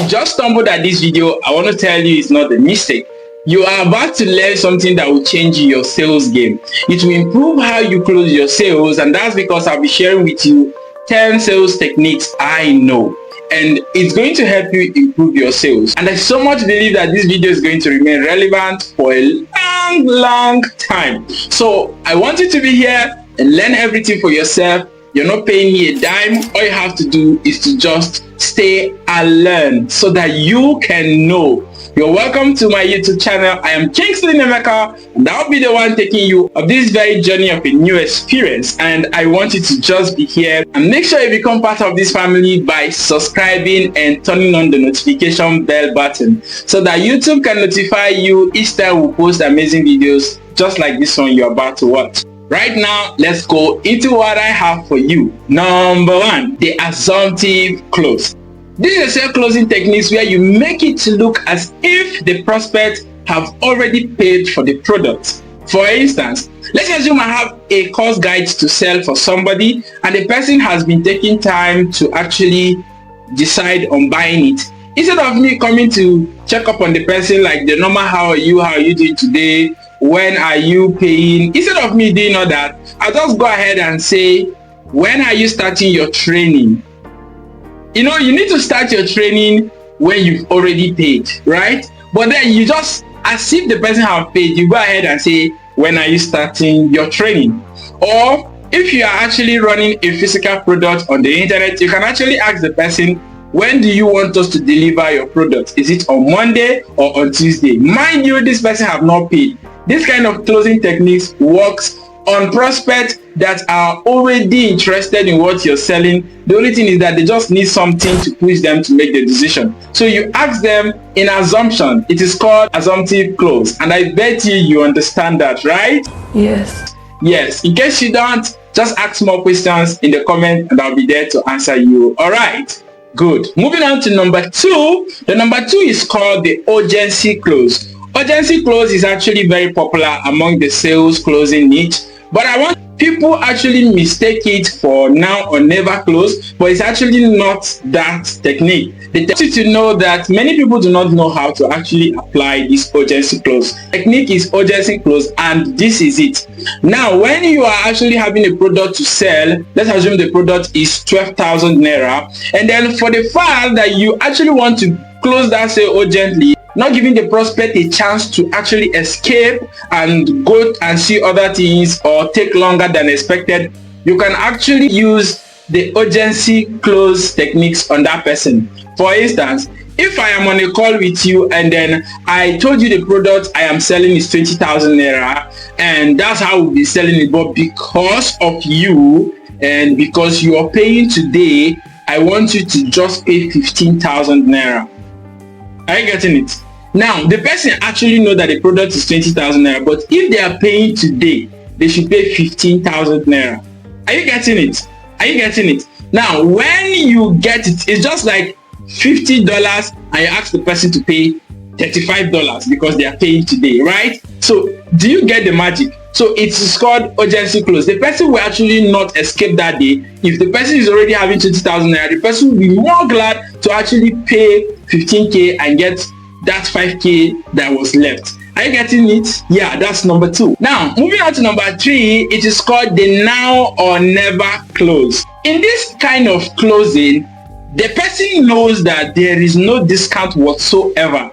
you just stumbled at this video, I want to tell you it's not a mistake. You are about to learn something that will change your sales game. It will improve how you close your sales, and that's because I'll be sharing with you 10 sales techniques I know. And it's going to help you improve your sales. And I so much believe that this video is going to remain relevant for a long time. So I want you to be here and learn everything for yourself. You're not paying me a dime. All you have to do is to just stay and learn so that you can know. You're welcome to my YouTube channel. I am Kingsley Nemeka, and I'll be the one taking you on this very journey of a new experience. And I want you to just be here and make sure you become part of this family by subscribing and turning on the notification bell button so that YouTube can notify you each time we post amazing videos just like this one you're about to watch. Right now, let's go into what I have for you. Number 1, the assumptive close. This is a sale closing techniques where you make it to look as if the prospect have already paid for the product. For instance, let's assume I have a course guide to sell for somebody and the person has been taking time to actually decide on buying it. Instead of me coming to check up on the person like the normal how are you doing today, when are you paying, instead of me doing all that, I'll just go ahead and say, when are you starting your training? You know, you need to start your training when you've already paid, right? But then you just, as if the person have paid, you go ahead and say, when are you starting your training? Or if you are actually running a physical product on the internet, you can actually ask the person, when do you want us to deliver your product? Is it on Monday or on Tuesday? Mind you, this person have not paid. This kind of closing techniques works on prospects that are already interested in what you're selling. The only thing is that they just need something to push them to make the decision. So you ask them in assumption. It is called assumptive close. And I bet you understand that, right? Yes. Yes. In case you don't, just ask more questions in the comment and I'll be there to answer you. All right. Good. Moving on to number 2. The number 2 is called the urgency close. Urgency close is actually very popular among the sales closing niche, but I want people actually mistake it for now or never close, but it's actually not that technique. They want you to know that many people do not know how to actually apply this urgency close. Technique is urgency close, and this is it. Now, when you are actually having a product to sell, let's assume the product is 12,000 naira, and then for the fact that you actually want to close that sale urgently, not giving the prospect a chance to actually escape and go and see other things or take longer than expected, you can actually use the urgency close techniques on that person. For instance, if I am on a call with you and then I told you the product I am selling is 20,000 naira and that's how we'll be selling it, but because of you and because you are paying today, I want you to just pay 15,000 naira. Are you getting it? Now, the person actually know that the product is 20,000 naira, but if they are paying today, they should pay 15,000 naira. Are you getting it? Are you getting it? Now, when you get it, it's just like $50 and you ask the person to pay $35 because they are paying today, right? So, do you get the magic? So, it's called urgency close. The person will actually not escape that day. If the person is already having 20,000 naira, the person will be more glad to actually pay 15k and get that 5k that was left. Are you getting it? Yeah, that's number 2. Now, moving on to number 3, it is called the now or never close. In this kind of closing, the person knows that there is no discount whatsoever.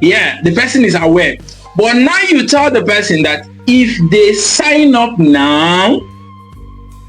Yeah, the person is aware. But now you tell the person that if they sign up now,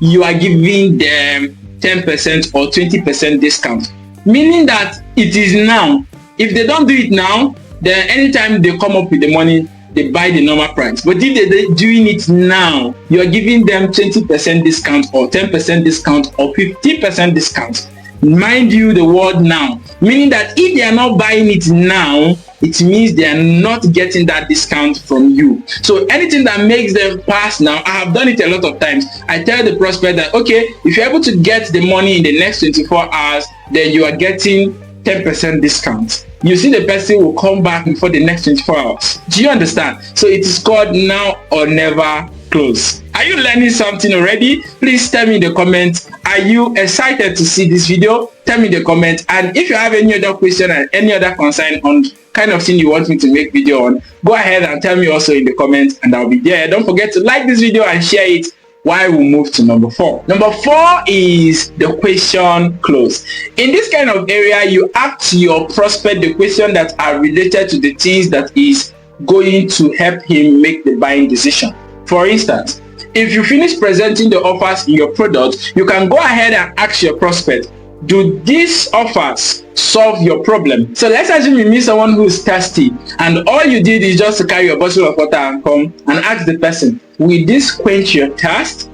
you are giving them 10% or 20% discount. Meaning that it is now. If they don't do it now, then anytime they come up with the money, they buy the normal price. But if they're doing it now, you are giving them 20% discount or 10% discount or 50% discount. Mind you, the word now. Meaning that if they are not buying it now, it means they are not getting that discount from you. So anything that makes them pass now, I have done it a lot of times. I tell the prospect that, okay, if you're able to get the money in the next 24 hours, then you are getting 10% discount. You see the person will come back before the next 24 hours. Do you understand? So it is called now or never close. Are you learning something already? Please tell me in the comments. Are you excited to see this video? Tell me in the comments. And if you have any other question and any other concern on kind of thing you want me to make video on, go ahead and tell me also in the comments and I'll be there. Don't forget to like this video and share it while we move to number 4. Number 4 is the question close. In this kind of area, you ask your prospect the question that are related to the things that is going to help him make the buying decision. For instance, if you finish presenting the offers in your product, you can go ahead and ask your prospect, do these offers solve your problem? So let's assume you meet someone who is thirsty and all you did is just to carry a bottle of water and come and ask the person, will this quench your thirst?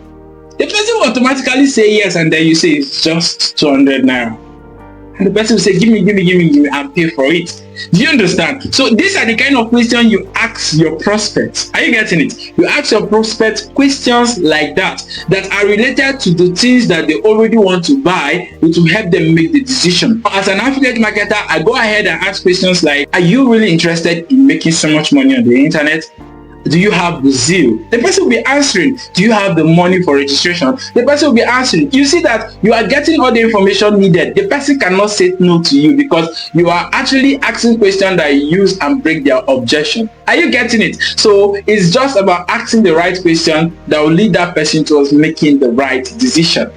The person will automatically say yes, and then you say it's just 200 naira. And the person will say, give me, and pay for it. Do you understand? So these are the kind of questions you ask your prospects. Are you getting it? You ask your prospects questions like that are related to the things that they already want to buy, which will help them make the decision. As an affiliate marketer, I go ahead and ask questions like, are you really interested in making so much money on the internet? Do you have the zeal? The person will be answering, do you have the money for registration? The person will be answering. You see that you are getting all the information needed. The person cannot say no to you because you are actually asking questions that use and break their objection. Are you getting it? So it's just about asking the right question that will lead that person towards making the right decision.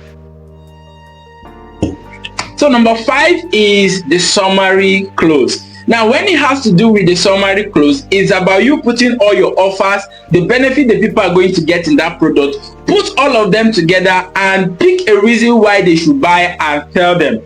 So number 5 is the summary close. Now, when it has to do with the summary close, it's about you putting all your offers, the benefit the people are going to get in that product, put all of them together and pick a reason why they should buy and tell them.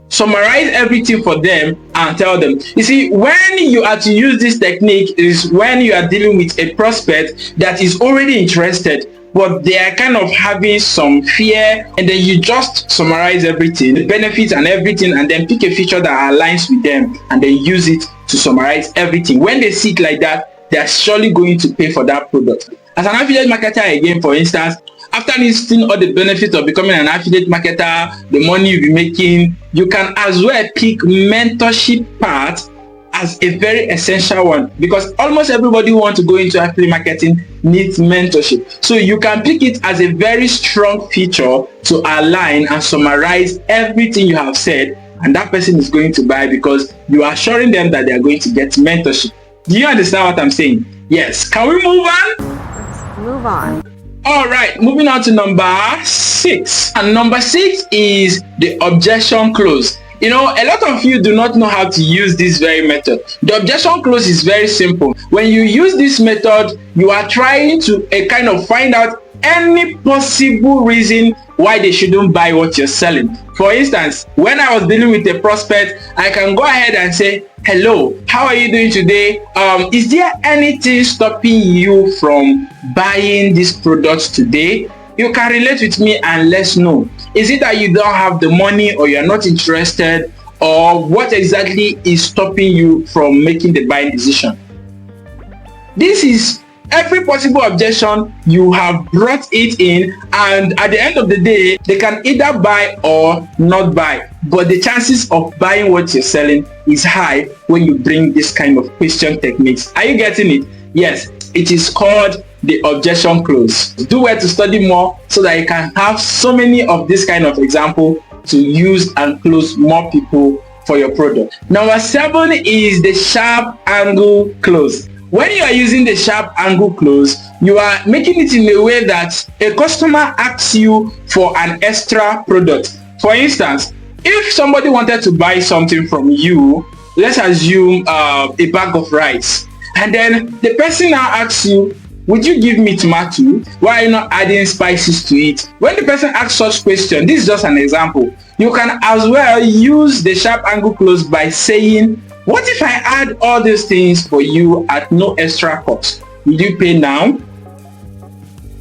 Summarize everything for them and tell them. You see, when you are to use this technique is when you are dealing with a prospect that is already interested, but they are kind of having some fear, and then you just summarize everything, the benefits and everything, and then pick a feature that aligns with them and then use it to summarize everything. When they see it like that, they are surely going to pay for that product. As an affiliate marketer, again, for instance, after listing all the benefits of becoming an affiliate marketer, the money you'll be making, you can as well pick mentorship part as a very essential one, because almost everybody who wants to go into affiliate marketing needs mentorship. So you can pick it as a very strong feature to align and summarize everything you have said, and that person is going to buy because you are assuring them that they are going to get mentorship. Do you understand what I'm saying? Yes. Can we move on? Let's move on. All right, moving on to number 6. And number 6 is the objection close. You know, a lot of you do not know how to use this very method. The objection close is very simple. When you use this method, you are trying to kind of find out any possible reason why they shouldn't buy what you're selling. For instance, when I was dealing with a prospect, I can go ahead and say, hello, how are you doing today? Is there anything stopping you from buying this product today? You can relate with me and let's know. Is it that you don't have the money, or you're not interested, or what exactly is stopping you from making the buying decision? This is every possible objection. You have brought it in, and at the end of the day, they can either buy or not buy. But the chances of buying what you're selling is high when you bring this kind of question techniques. Are you getting it? Yes, it is called the objection close. Do well to study more so that you can have so many of this kind of example to use and close more people for your product. Number 7 is the sharp angle close. When you are using the sharp angle close, you are making it in a way that a customer asks you for an extra product. For instance, if somebody wanted to buy something from you, let's assume a bag of rice, and then the person now asks you, would you give me tomato? Why are you not adding spices to it? When the person asks such question, this is just an example. You can as well use the sharp angle close by saying, what if I add all these things for you at no extra cost? Will you pay now?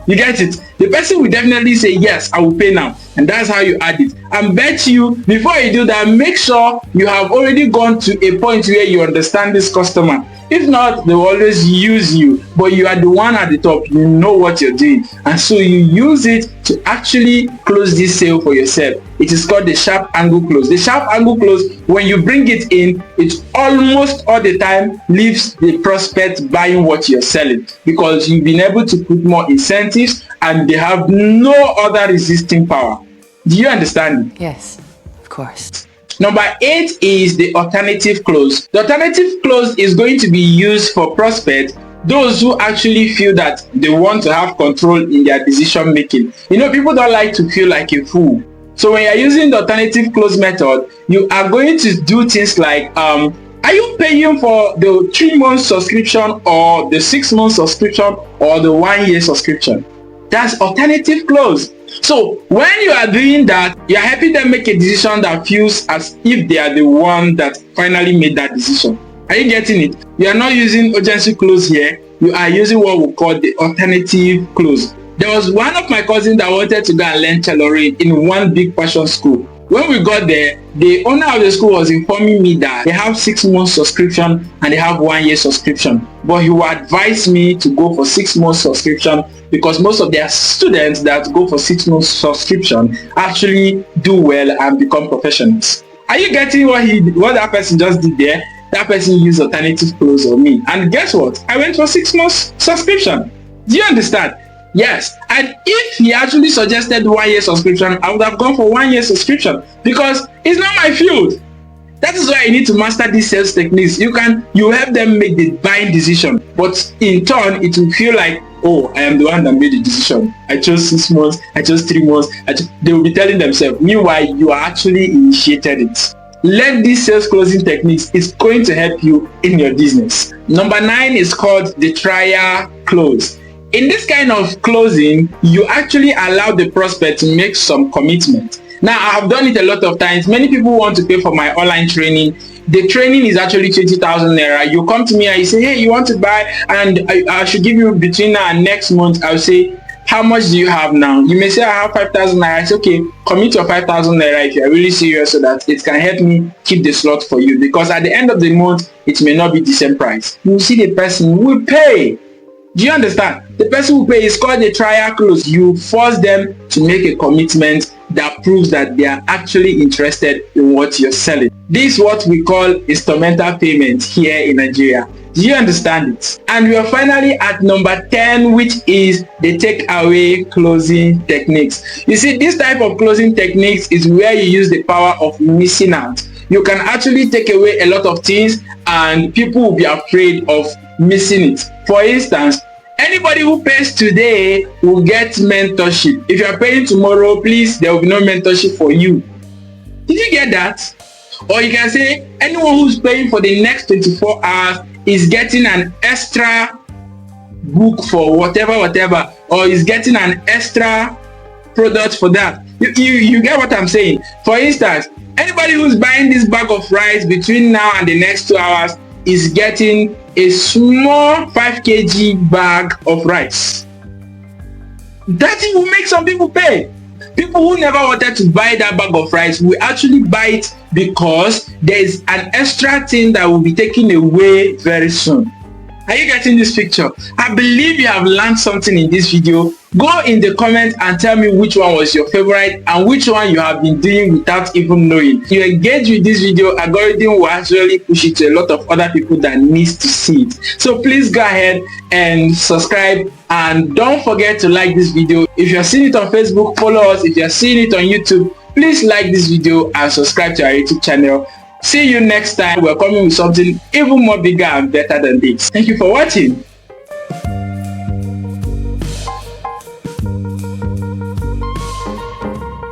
You get it? The person will definitely say, yes, I will pay now. And that's how you add it. And bet you, before you do that, make sure you have already gone to a point where you understand this customer. If not, they will always use you, but you are the one at the top. You know what you're doing, and so you use it to actually close this sale for yourself. It is called the sharp angle close. The sharp angle close, when you bring it in, it almost all the time leaves the prospect buying what you're selling, because you've been able to put more incentives and they have no other resisting power. Do you understand? Yes, of course. Number 8 is the alternative close. The alternative close is going to be used for prospects, those who actually feel that they want to have control in their decision making. You know, people don't like to feel like a fool. So when you're using the alternative close method, you are going to do things like, are you paying for the 3-month subscription or the 6-month subscription or the 1-year subscription? That's alternative close. So when you are doing that, you're helping them make a decision that feels as if they are the one that finally made that decision. Are you getting it? You are not using urgency close here. You are using what we call the alternative close. There was one of my cousins that wanted to go and learn tailoring in one big fashion school. When we got there, the owner of the school was informing me that they have 6-month subscription and they have 1-year subscription. But he would advise me to go for 6-month subscription because most of their students that go for 6-month subscription actually do well and become professionals. Are you getting what that person just did there? That person used alternative close on me. And guess what? I went for 6-month subscription. Do you understand? Yes, and if he actually suggested 1-year subscription, I would have gone for 1-year subscription because it's not my field. That is why you need to master these sales techniques. You help them make the buying decision, but in turn, it will feel like, oh, I am the one that made the decision. I chose 6 months, I chose 3 months. They will be telling themselves. Meanwhile, you actually initiated it. Learn these sales closing techniques. It's going to help you in your business. Number 9 is called the trial close. In this kind of closing, you actually allow the prospect to make some commitment. Now, I have done it a lot of times. Many people want to pay for my online training. The training is actually 20,000 naira. You come to me and you say, hey, you want to buy, and I should give you between now and next month. I'll say, how much do you have now? You may say, I have 5,000 naira. It's okay, commit your 5,000 naira if you're really serious so that it can help me keep the slot for you. Because at the end of the month, it may not be the same price. You see the person will pay. Do you understand? The person who pays is called a trial close. You force them to make a commitment that proves that they are actually interested in what you're selling. This is what we call instrumental payment here in Nigeria. Do you understand it? And we are finally at number 10, which is the takeaway closing techniques. You see, this type of closing techniques is where you use the power of missing out. You can actually take away a lot of things and people will be afraid of missing it. For instance, anybody who pays today will get mentorship. If you are paying tomorrow, please, there will be no mentorship for you. Did you get that? Or you can say anyone who's paying for the next 24 hours is getting an extra book for whatever, or is getting an extra product for that. You get what I'm saying? For instance, anybody who's buying this bag of rice between now and the next 2 hours is getting a small 5 kg bag of rice. That thing will make some people pay. People who never wanted to buy that bag of rice will actually buy it because there is an extra thing that will be taken away very soon. Are you getting this picture? I believe you have learned something in this video. Go in the comments and tell me which one was your favorite and which one you have been doing without even knowing. If you engage with this video, algorithm will actually push it to a lot of other people that needs to see it. So please go ahead and subscribe, and don't forget to like this video. If you're seeing it on Facebook, follow us. If you're seeing it on YouTube, please like this video and subscribe to our YouTube channel. See you next time. We're coming with something even more bigger and better than this. Thank you for watching.